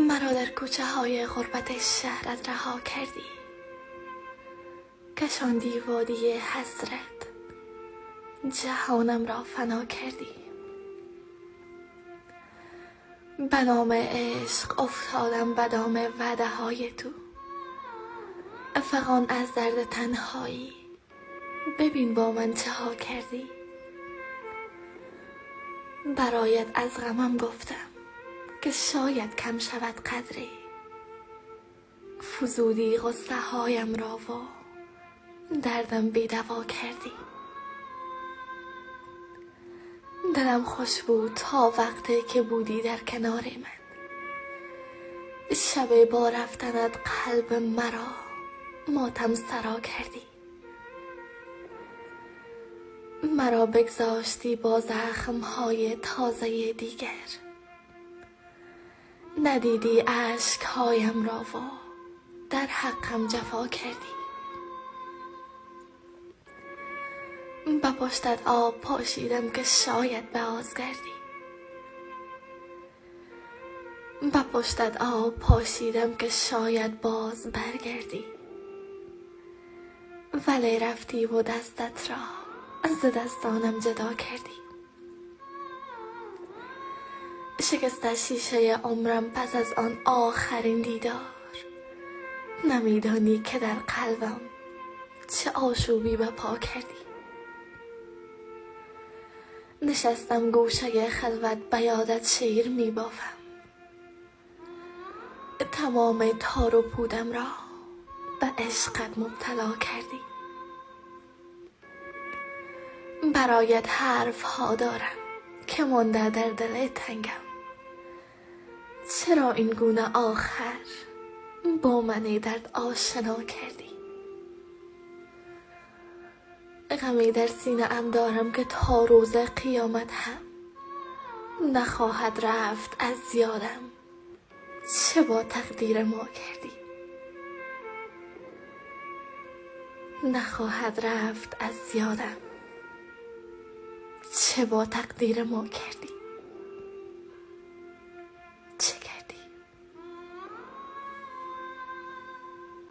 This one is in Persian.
مرا در کوچه های غربت شهرت رها کردی، کشاندی وادی حسرت، جهانم را فنا کردی. به نام عشق افتادم به دام وعده های تو، فغان از درد تنهایی، ببین با من چه ها کردی. برایت از غمم گفتم که شاید کم شود قدری، فزودی غصه هایم را و دردم بی‌دوا کردی. دلم خوش بود تا وقتی که بودی در کنار من، شب با رفتنت قلب مرا ماتم سرا کردی. مرا بگذاشتی با زخم‌های تازه دیگر، ندیدی اشک‌هایم را و در حقم جفا کردی. به پشتت آب پاشیدم که شاید بازگردی، به پشتت آب پاشیدم که شاید باز برگردی. ولی رفتی و دستت را از دستانم جدا کردی. شکست شیشه عمرم پس از آن آخرین دیدار، نمیدانی که در قلبم چه آشوبی به پا کردی. نشستم گوشه خلوت به یادت شعر می بافم، تمام تار و پودم را به عشقت مبتلا کردی. برایت حرف ها دارم که مانده در دل تنگم، چرا این گونه آخر با من درد آشنا کردی. غمی در سینه ام دارم که تا روز قیامت هم نخواهد رفت از یادم، چه با تقدیر ما کردی. نخواهد رفت از یادم، چه با تقدیر ما کردی.